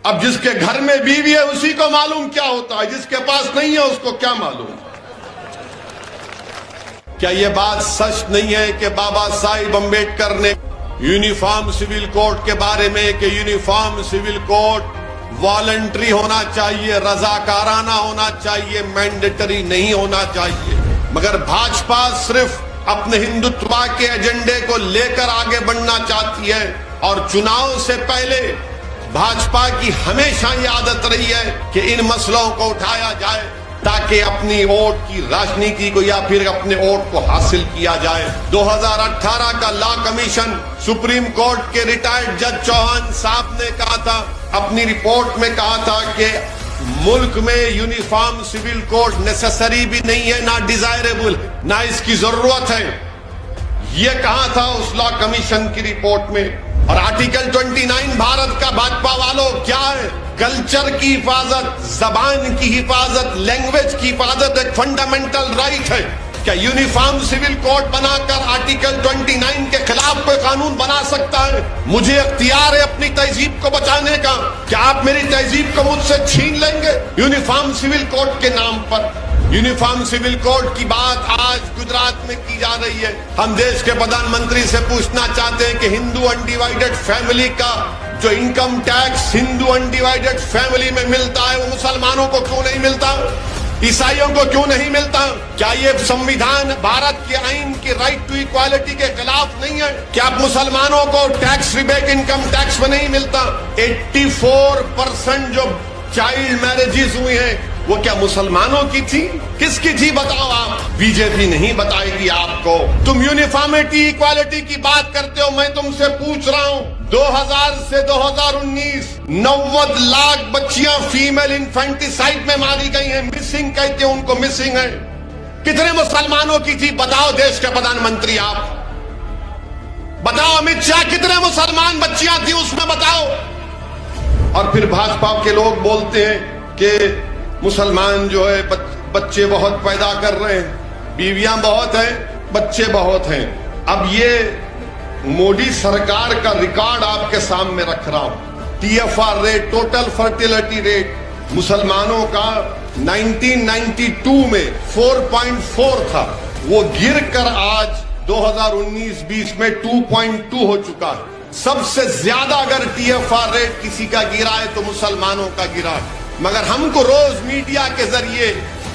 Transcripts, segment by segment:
अब जिसके घर में बीवी है उसी को मालूम क्या होता है, जिसके पास नहीं है उसको क्या मालूम। क्या यह बात सच नहीं है कि बाबा साहिब अम्बेडकर ने यूनिफॉर्म सिविल कोड के बारे में कि यूनिफॉर्म सिविल कोड वॉलंटरी होना चाहिए, रजाकाराना होना चाहिए, मैंडेटरी नहीं होना चाहिए। मगर भाजपा सिर्फ अपने हिंदुत्व के एजेंडे को लेकर आगे बढ़ना चाहती है और चुनाव से पहले भाजपा की हमेशा ये आदत रही है कि इन मसलों को उठाया जाए ताकि अपनी वोट की राजनीति को या फिर अपने वोट को हासिल किया जाए। 2018 का लॉ कमीशन सुप्रीम कोर्ट के रिटायर्ड जज चौहान साहब ने कहा था, अपनी रिपोर्ट में कहा था कि मुल्क में यूनिफॉर्म सिविल कोड नेसेसरी भी नहीं है, ना डिजायरेबल, ना इसकी जरूरत है। यह कहा था उस लॉ कमीशन की रिपोर्ट में। और आर्टिकल 29 भारत का भाजपा वालों क्या है? कल्चर की हिफाजत, जबान की हिफाजत, लैंग्वेज की हिफाजत एक फंडामेंटल राइट है। क्या यूनिफॉर्म सिविल कोड बनाकर आर्टिकल 29 के खिलाफ कोई कानून बना सकता है? मुझे अख्तियार है अपनी तहजीब को बचाने का। क्या आप मेरी तहजीब को मुझसे छीन लेंगे यूनिफॉर्म सिविल कोड के नाम पर? यूनिफॉर्म सिविल कोड की बात आज गुजरात में की जा रही है। हम देश के प्रधानमंत्री से पूछना चाहते हैं कि हिंदू अनडिवाइडेड फैमिली का जो income tax Hindu undivided family में मिलता है वो मुसलमानों को क्यों नहीं मिलता, ईसाइयों को क्यों नहीं मिलता? क्या ये संविधान भारत के आइन की राइट टू इक्वालिटी के खिलाफ नहीं है? क्या मुसलमानों को टैक्स रिबेट इनकम टैक्स में नहीं मिलता? 84% जो चाइल्ड मैरिजेस हुई हैं वो क्या मुसलमानों की थी? किसकी थी बताओ आप? बीजेपी नहीं बताएगी आपको। तुम यूनिफॉर्मिटी इक्वालिटी की बात करते हो, मैं तुमसे पूछ रहा हूँ 2000 से 2019 90 लाख बच्चियां फीमेल इन्फेंटिसाइड में मारी गई हैं। मिसिंग कहते हैं उनको, मिसिंग है। कितने मुसलमानों की थी बताओ देश के प्रधानमंत्री आप? बताओ अमित शाह, कितने मुसलमान बच्चियां थी उसमें बताओ? और फिर भाजपा के लोग बोलते हैं कि मुसलमान जो है बच्चे बहुत पैदा कर रहे हैं, बीवियां बहुत हैं, बच्चे बहुत हैं। अब ये मोदी सरकार का रिकॉर्ड आपके सामने रख रहा हूं। TFR rate, total fertility rate मुसलमानों का 1992 में 4.4 था, वो गिर कर आज 2019-20 में 2.2 हो चुका है। सबसे ज्यादा अगर TFR रेट किसी का गिरा है तो मुसलमानों का गिरा है। मगर हमको रोज मीडिया के जरिए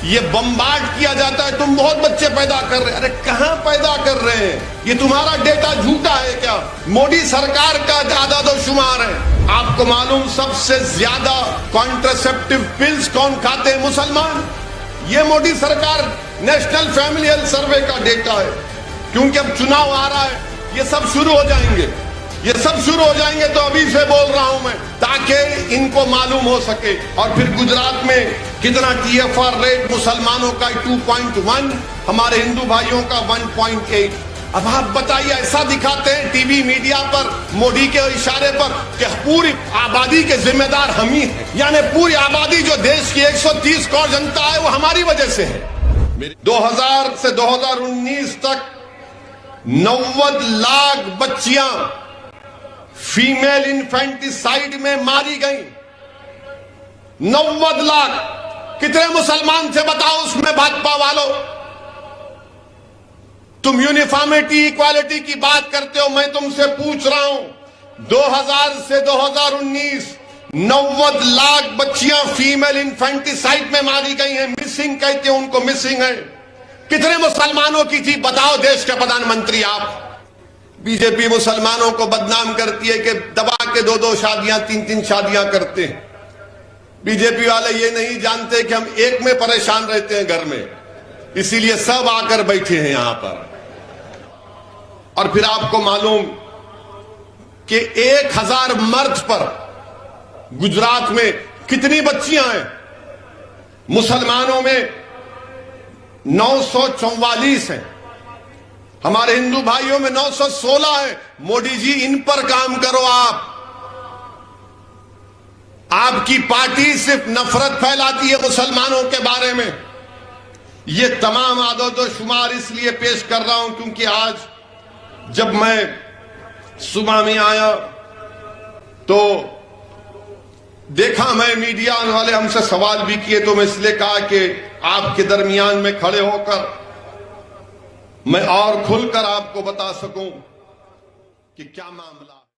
ये बम्बार्ड किया जाता है, तुम बहुत बच्चे पैदा कर रहे हैं। अरे कहां पैदा कर रहे हैं? ये तुम्हारा डेटा झूठा है क्या? मोदी सरकार का आदादोशुमार है। आपको मालूम सबसे ज्यादा कॉन्ट्रासेप्टिव पिल्स कौन खाते हैं? मुसलमान। ये मोदी सरकार नेशनल फैमिली हेल्थ सर्वे का डेटा है। क्योंकि अब चुनाव आ रहा है, ये सब शुरू हो जाएंगे, ये सब शुरू हो जाएंगे, तो अभी से बोल रहा हूं मैं ताकि इनको मालूम हो सके। और फिर गुजरात में कितना TFR रेट मुसलमानों का 2.1, हमारे हिंदू भाइयों का 1.8। अब आप बताइए, ऐसा दिखाते हैं टीवी मीडिया पर मोदी के इशारे पर कि पूरी आबादी के जिम्मेदार हम ही हैं, यानी पूरी आबादी जो देश की 130 करोड़ जनता है वो हमारी वजह से है। 2000 से 2019 तक 90 लाख बच्चियां फीमेल इन्फेंटिसाइड में मारी गई। 90 लाख। कितने मुसलमान थे बताओ उसमें भाजपा वालों? तुम यूनिफॉर्मिटी इक्वालिटी की बात करते हो, मैं तुमसे पूछ रहा हूं 2000 से 2019 90 लाख बच्चियां फीमेल इन्फेंटिसाइड में मारी गई हैं। मिसिंग कहते हैं उनको, मिसिंग है। कितने मुसलमानों की थी बताओ देश के प्रधानमंत्री आप? बीजेपी मुसलमानों को बदनाम करती है कि दबा के 2-2 शादियां, 3-3 शादियां करते हैं। बीजेपी वाले ये नहीं जानते कि हम एक में परेशान रहते हैं घर में, इसीलिए सब आकर बैठे हैं यहां पर। और फिर आपको मालूम कि 1000 मर्द पर गुजरात में कितनी बच्चियां हैं? मुसलमानों में 944 हैं, हमारे हिंदू भाइयों में 916 है। मोदी जी इन पर काम करो। आपकी पार्टी सिर्फ नफरत फैलाती है मुसलमानों के बारे में। ये तमाम आदोशुमार इसलिए पेश कर रहा हूं क्योंकि आज जब मैं सुबह में आया तो देखा मैं मीडिया वाले हमसे सवाल भी किए तो मैं इसलिए कहा कि आपके दरमियान में खड़े होकर मैं और खुलकर आपको बता सकूं कि क्या मामला।